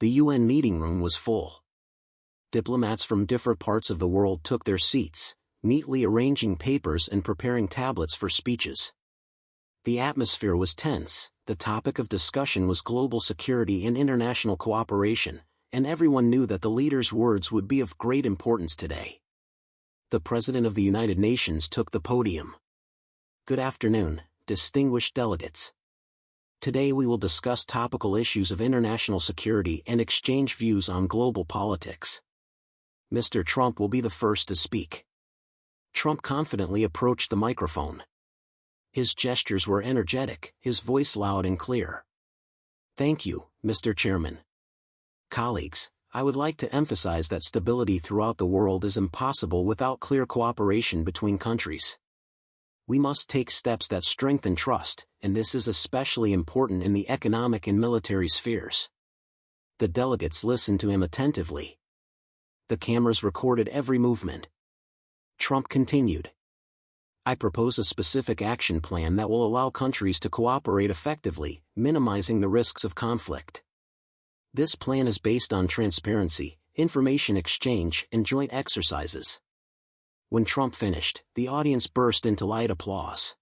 The UN meeting room was full. Diplomats from different parts of the world took their seats, neatly arranging papers and preparing tablets for speeches. The atmosphere was tense, the topic of discussion was global security and international cooperation, and everyone knew that the leaders' words would be of great importance today. The President of the United Nations took the podium. Good afternoon, distinguished delegates. Today we will discuss topical issues of international security and exchange views on global politics. Mr. Trump will be the first to speak. Trump confidently approached the microphone. His gestures were energetic, his voice loud and clear. Thank you, Mr. Chairman. Colleagues, I would like to emphasize that stability throughout the world is impossible without clear cooperation between countries. We must take steps that strengthen trust, and this is especially important in the economic and military spheres. The delegates listened to him attentively. The cameras recorded every movement. Trump continued. I propose a specific action plan that will allow countries to cooperate effectively, minimizing the risks of conflict. This plan is based on transparency, information exchange, and joint exercises. When Trump finished, the audience burst into light applause.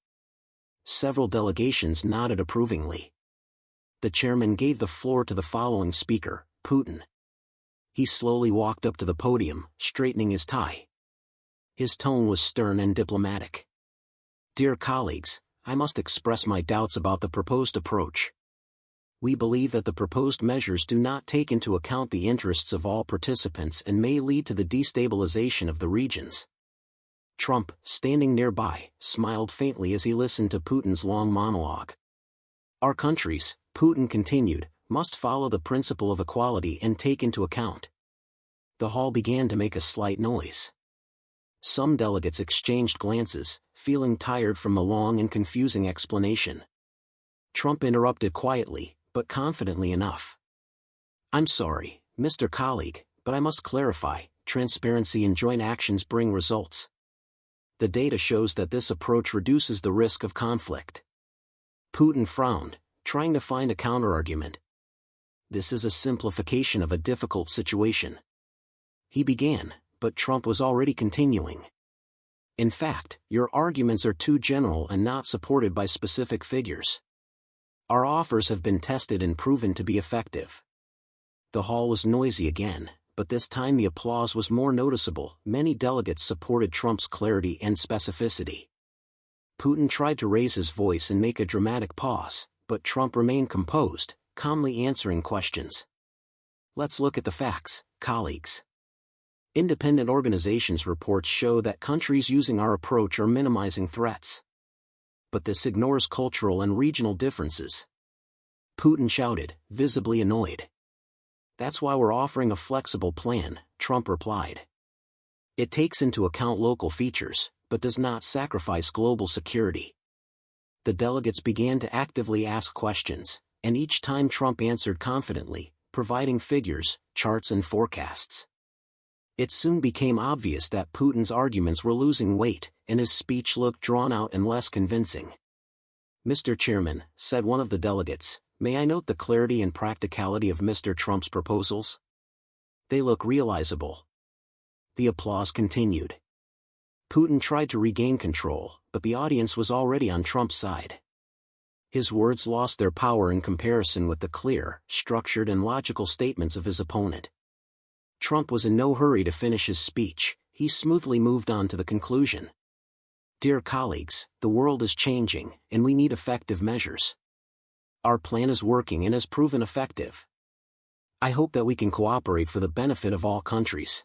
Several delegations nodded approvingly. The chairman gave the floor to the following speaker, Putin. He slowly walked up to the podium, straightening his tie. His tone was stern and diplomatic. Dear colleagues, I must express my doubts about the proposed approach. We believe that the proposed measures do not take into account the interests of all participants and may lead to the destabilization of the regions. Trump, standing nearby, smiled faintly as he listened to Putin's long monologue. Our countries, Putin continued, must follow the principle of equality and take into account. The hall began to make a slight noise. Some delegates exchanged glances, feeling tired from the long and confusing explanation. Trump interrupted quietly, but confidently enough. I'm sorry, Mr. Colleague, but I must clarify, transparency and joint actions bring results. The data shows that this approach reduces the risk of conflict. Putin frowned, trying to find a counterargument. This is a simplification of a difficult situation. He began, but Trump was already continuing. In fact, your arguments are too general and not supported by specific figures. Our offers have been tested and proven to be effective. The hall was noisy again, but this time the applause was more noticeable. Many delegates supported Trump's clarity and specificity. Putin tried to raise his voice and make a dramatic pause, but Trump remained composed, calmly answering questions. Let's look at the facts, colleagues. Independent organizations' reports show that countries using our approach are minimizing threats. But this ignores cultural and regional differences. Putin shouted, visibly annoyed. That's why we're offering a flexible plan, Trump replied. It takes into account local features, but does not sacrifice global security. The delegates began to actively ask questions, and each time Trump answered confidently, providing figures, charts and forecasts. It soon became obvious that Putin's arguments were losing weight, and his speech looked drawn out and less convincing. Mr. Chairman, said one of the delegates, may I note the clarity and practicality of Mr. Trump's proposals? They look realizable. The applause continued. Putin tried to regain control, but the audience was already on Trump's side. His words lost their power in comparison with the clear, structured and logical statements of his opponent. Trump was in no hurry to finish his speech, he smoothly moved on to the conclusion. Dear colleagues, the world is changing, and we need effective measures. Our plan is working and has proven effective. I hope that we can cooperate for the benefit of all countries.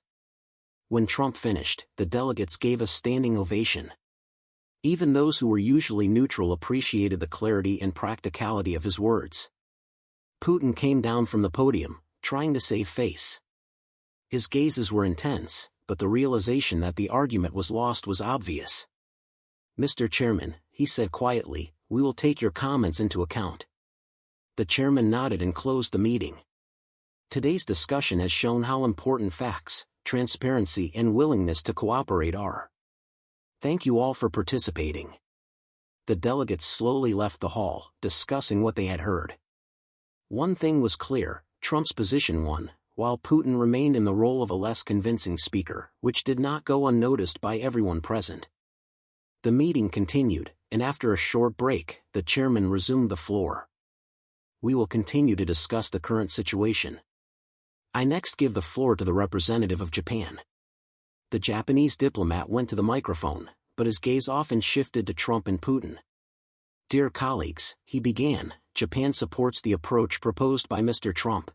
When Trump finished, the delegates gave a standing ovation. Even those who were usually neutral appreciated the clarity and practicality of his words. Putin came down from the podium, trying to save face. His gazes were intense, but the realization that the argument was lost was obvious. Mr. Chairman, he said quietly, we will take your comments into account. The chairman nodded and closed the meeting. Today's discussion has shown how important facts, transparency and willingness to cooperate are. Thank you all for participating. The delegates slowly left the hall, discussing what they had heard. One thing was clear, Trump's position won, while Putin remained in the role of a less convincing speaker, which did not go unnoticed by everyone present. The meeting continued, and after a short break, the chairman resumed the floor. We will continue to discuss the current situation. I next give the floor to the representative of Japan. The Japanese diplomat went to the microphone, but his gaze often shifted to Trump and Putin. Dear colleagues, he began, Japan supports the approach proposed by Mr. Trump.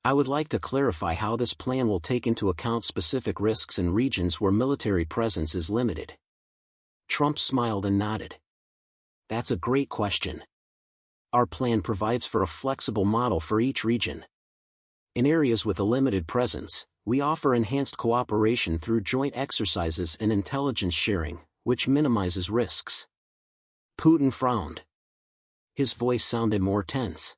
I would like to clarify how this plan will take into account specific risks in regions where military presence is limited. Trump smiled and nodded. That's a great question. Our plan provides for a flexible model for each region. In areas with a limited presence, we offer enhanced cooperation through joint exercises and intelligence sharing, which minimizes risks. Putin frowned. His voice sounded more tense.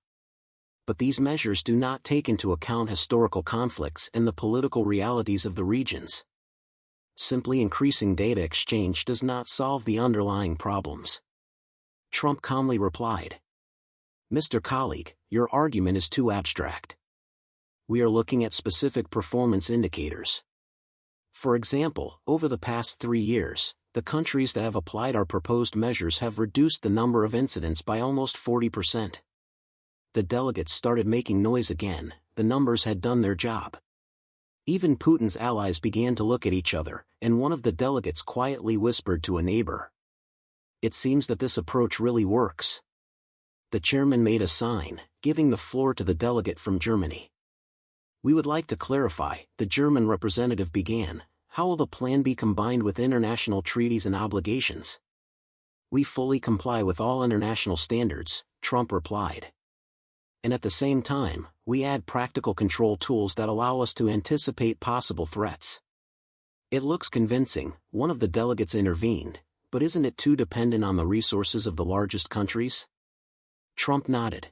But these measures do not take into account historical conflicts and the political realities of the regions. Simply increasing data exchange does not solve the underlying problems. Trump calmly replied. Mr. Colleague, your argument is too abstract. We are looking at specific performance indicators. For example, over the past 3 years, the countries that have applied our proposed measures have reduced the number of incidents by almost 40%. The delegates started making noise again, the numbers had done their job. Even Putin's allies began to look at each other, and one of the delegates quietly whispered to a neighbor. It seems that this approach really works. The chairman made a sign, giving the floor to the delegate from Germany. We would like to clarify, the German representative began, how will the plan be combined with international treaties and obligations? We fully comply with all international standards, Trump replied. And at the same time, we add practical control tools that allow us to anticipate possible threats. It looks convincing, one of the delegates intervened, but isn't it too dependent on the resources of the largest countries? Trump nodded.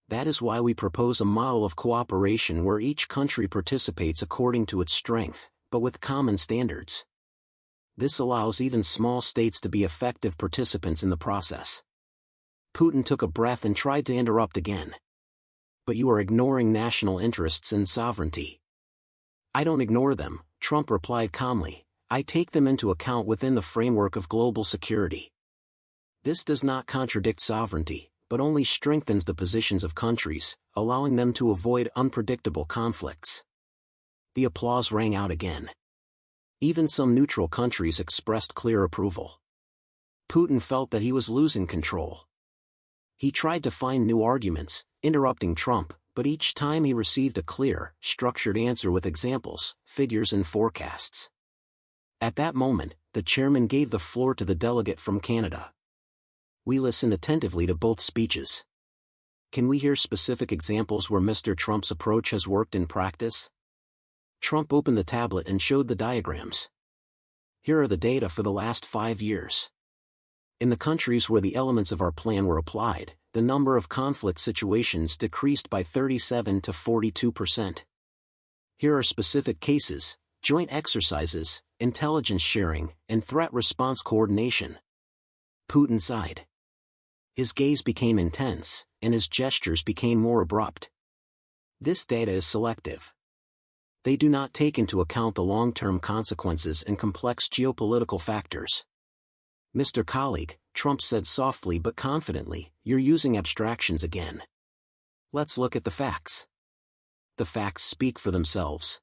That is why we propose a model of cooperation where each country participates according to its strength, but with common standards. This allows even small states to be effective participants in the process. Putin took a breath and tried to interrupt again. But you are ignoring national interests and sovereignty. I don't ignore them, Trump replied calmly. I take them into account within the framework of global security. This does not contradict sovereignty, but only strengthens the positions of countries, allowing them to avoid unpredictable conflicts. The applause rang out again. Even some neutral countries expressed clear approval. Putin felt that he was losing control. He tried to find new arguments, interrupting Trump, but each time he received a clear, structured answer with examples, figures and forecasts. At that moment, the chairman gave the floor to the delegate from Canada. We listened attentively to both speeches. Can we hear specific examples where Mr. Trump's approach has worked in practice? Trump opened the tablet and showed the diagrams. Here are the data for the last 5 years. In the countries where the elements of our plan were applied, the number of conflict situations decreased by 37 to 42%. Here are specific cases, joint exercises, intelligence sharing, and threat response coordination. Putin sighed. His gaze became intense, and his gestures became more abrupt. This data is selective. They do not take into account the long-term consequences and complex geopolitical factors. Mr. Colleague, Trump said softly but confidently, you're using abstractions again. Let's look at the facts. The facts speak for themselves.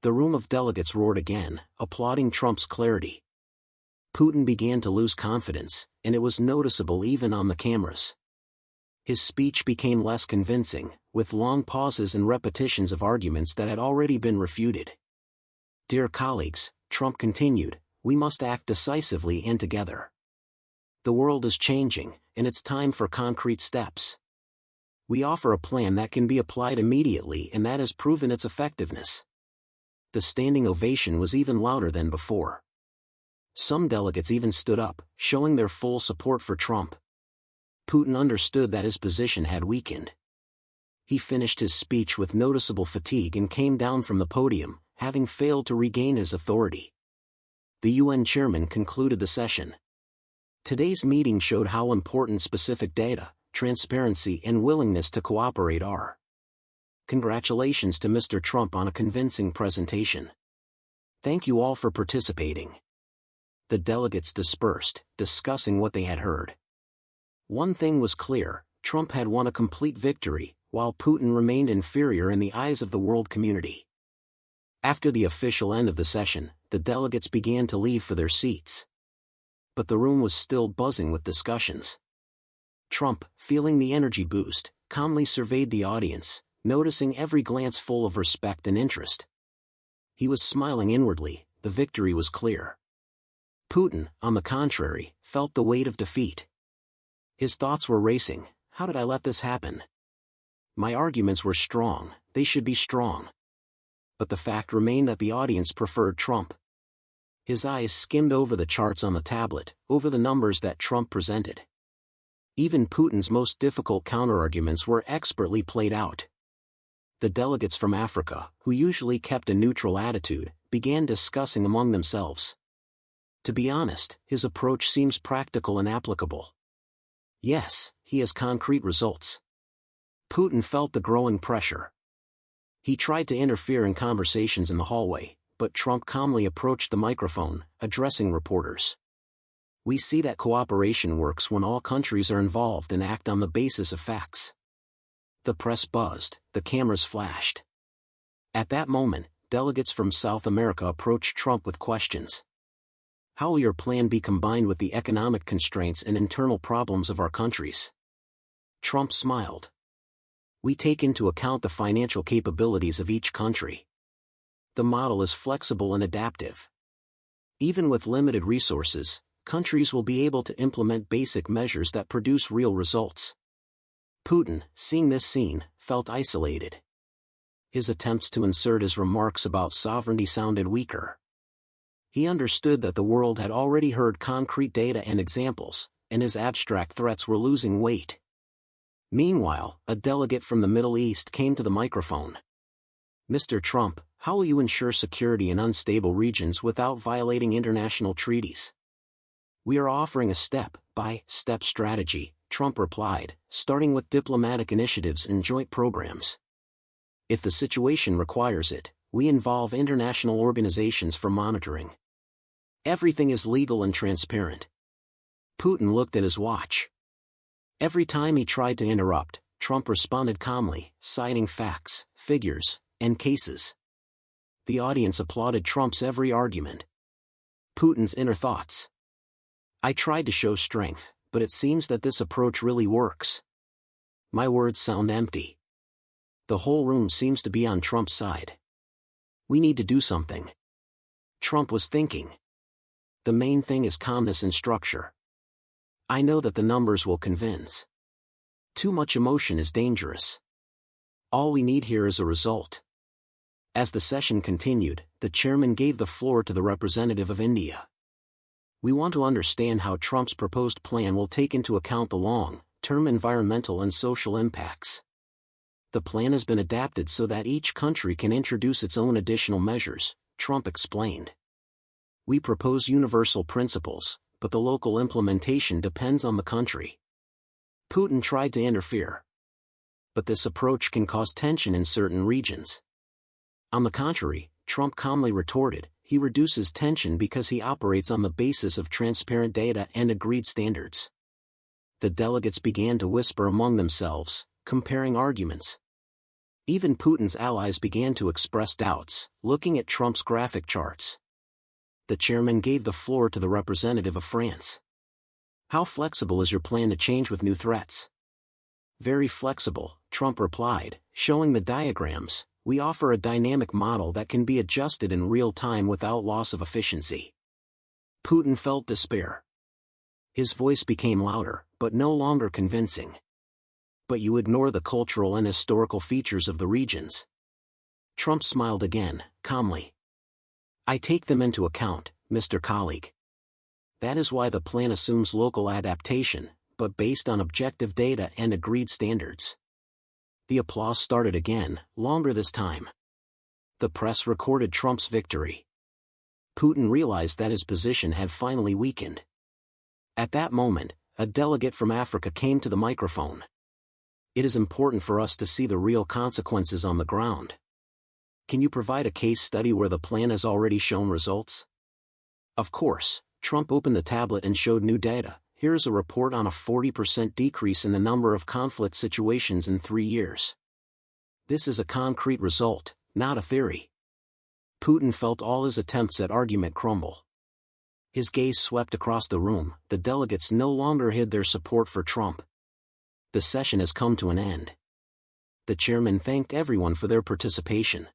The room of delegates roared again, applauding Trump's clarity. Putin began to lose confidence, and it was noticeable even on the cameras. His speech became less convincing, with long pauses and repetitions of arguments that had already been refuted. Dear colleagues, Trump continued, we must act decisively and together. The world is changing, and it's time for concrete steps. We offer a plan that can be applied immediately and that has proven its effectiveness. The standing ovation was even louder than before. Some delegates even stood up, showing their full support for Trump. Putin understood that his position had weakened. He finished his speech with noticeable fatigue and came down from the podium, having failed to regain his authority. The UN chairman concluded the session. Today's meeting showed how important specific data, transparency and willingness to cooperate are. Congratulations to Mr. Trump on a convincing presentation. Thank you all for participating. The delegates dispersed, discussing what they had heard. One thing was clear: Trump had won a complete victory, while Putin remained inferior in the eyes of the world community. After the official end of the session, the delegates began to leave for their seats. But the room was still buzzing with discussions. Trump, feeling the energy boost, calmly surveyed the audience, noticing every glance full of respect and interest. He was smiling inwardly. The victory was clear. Putin, on the contrary, felt the weight of defeat. His thoughts were racing. How did I let this happen? My arguments were strong, they should be strong. But the fact remained that the audience preferred Trump. His eyes skimmed over the charts on the tablet, over the numbers that Trump presented. Even Putin's most difficult counterarguments were expertly played out. The delegates from Africa, who usually kept a neutral attitude, began discussing among themselves. To be honest, his approach seems practical and applicable. Yes, he has concrete results. Putin felt the growing pressure. He tried to interfere in conversations in the hallway, but Trump calmly approached the microphone, addressing reporters. We see that cooperation works when all countries are involved and act on the basis of facts. The press buzzed, the cameras flashed. At that moment, delegates from South America approached Trump with questions. How will your plan be combined with the economic constraints and internal problems of our countries? Trump smiled. We take into account the financial capabilities of each country. The model is flexible and adaptive. Even with limited resources, countries will be able to implement basic measures that produce real results. Putin, seeing this scene, felt isolated. His attempts to insert his remarks about sovereignty sounded weaker. He understood that the world had already heard concrete data and examples, and his abstract threats were losing weight. Meanwhile, a delegate from the Middle East came to the microphone. Mr. Trump, how will you ensure security in unstable regions without violating international treaties? We are offering a step-by-step strategy, Trump replied, starting with diplomatic initiatives and joint programs. If the situation requires it, we involve international organizations for monitoring. Everything is legal and transparent. Putin looked at his watch. Every time he tried to interrupt, Trump responded calmly, citing facts, figures, and cases. The audience applauded Trump's every argument. Putin's inner thoughts. I tried to show strength, but it seems that this approach really works. My words sound empty. The whole room seems to be on Trump's side. We need to do something. Trump was thinking. The main thing is calmness and structure. I know that the numbers will convince. Too much emotion is dangerous. All we need here is a result. As the session continued, the chairman gave the floor to the representative of India. We want to understand how Trump's proposed plan will take into account the long-term environmental and social impacts. The plan has been adapted so that each country can introduce its own additional measures, Trump explained. We propose universal principles, but the local implementation depends on the country. Putin tried to interfere. But this approach can cause tension in certain regions. On the contrary, Trump calmly retorted, he reduces tension because he operates on the basis of transparent data and agreed standards. The delegates began to whisper among themselves, comparing arguments. Even Putin's allies began to express doubts, looking at Trump's graphic charts. The chairman gave the floor to the representative of France. How flexible is your plan to change with new threats? Very flexible, Trump replied, showing the diagrams. We offer a dynamic model that can be adjusted in real time without loss of efficiency. Putin felt despair. His voice became louder, but no longer convincing. But you ignore the cultural and historical features of the regions. Trump smiled again, calmly. I take them into account, Mr. Colleague. That is why the plan assumes local adaptation, but based on objective data and agreed standards. The applause started again, longer this time. The press recorded Trump's victory. Putin realized that his position had finally weakened. At that moment, a delegate from Africa came to the microphone. It is important for us to see the real consequences on the ground. Can you provide a case study where the plan has already shown results? Of course, Trump opened the tablet and showed new data. Here's a report on a 40% decrease in the number of conflict situations in 3 years. This is a concrete result, not a theory. Putin felt all his attempts at argument crumble. His gaze swept across the room. The delegates no longer hid their support for Trump. The session has come to an end. The chairman thanked everyone for their participation.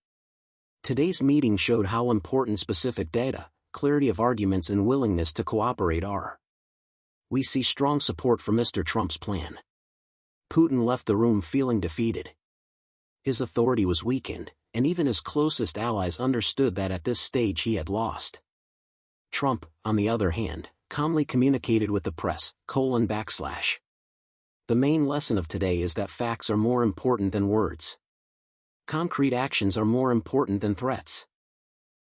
Today's meeting showed how important specific data, clarity of arguments and willingness to cooperate are. We see strong support for Mr. Trump's plan. Putin left the room feeling defeated. His authority was weakened, and even his closest allies understood that at this stage he had lost. Trump, on the other hand, calmly communicated with the press, /. The main lesson of today is that facts are more important than words. Concrete actions are more important than threats.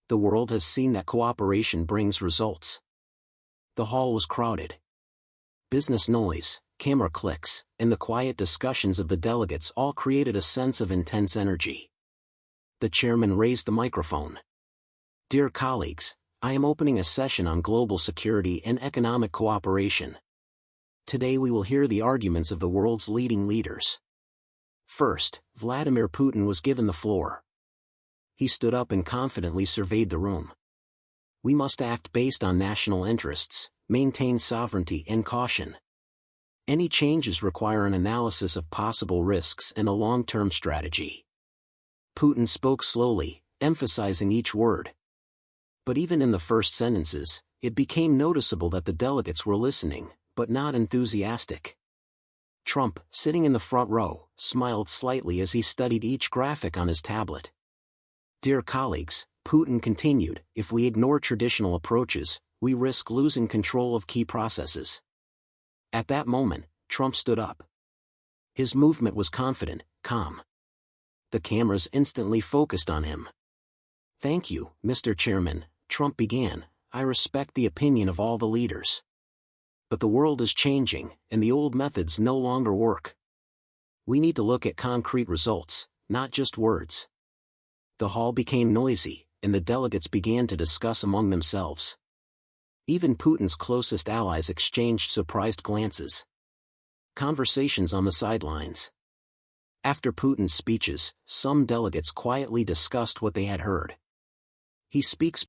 The world has seen that cooperation brings results. The hall was crowded. Business noise, camera clicks, and the quiet discussions of the delegates all created a sense of intense energy. The chairman raised the microphone. Dear colleagues, I am opening a session on global security and economic cooperation. Today we will hear the arguments of the world's leading leaders. First, Vladimir Putin was given the floor. He stood up and confidently surveyed the room. We must act based on national interests, maintain sovereignty and caution. Any changes require an analysis of possible risks and a long-term strategy. Putin spoke slowly, emphasizing each word. But even in the first sentences, it became noticeable that the delegates were listening, but not enthusiastic. Trump, sitting in the front row, smiled slightly as he studied each graphic on his tablet. Dear colleagues, Putin continued, if we ignore traditional approaches, we risk losing control of key processes. At that moment, Trump stood up. His movement was confident, calm. The cameras instantly focused on him. Thank you, Mr. Chairman, Trump began. I respect the opinion of all the leaders. But the world is changing, and the old methods no longer work. We need to look at concrete results, not just words. The hall became noisy, and the delegates began to discuss among themselves. Even Putin's closest allies exchanged surprised glances. Conversations on the sidelines. After Putin's speeches, some delegates quietly discussed what they had heard. He speaks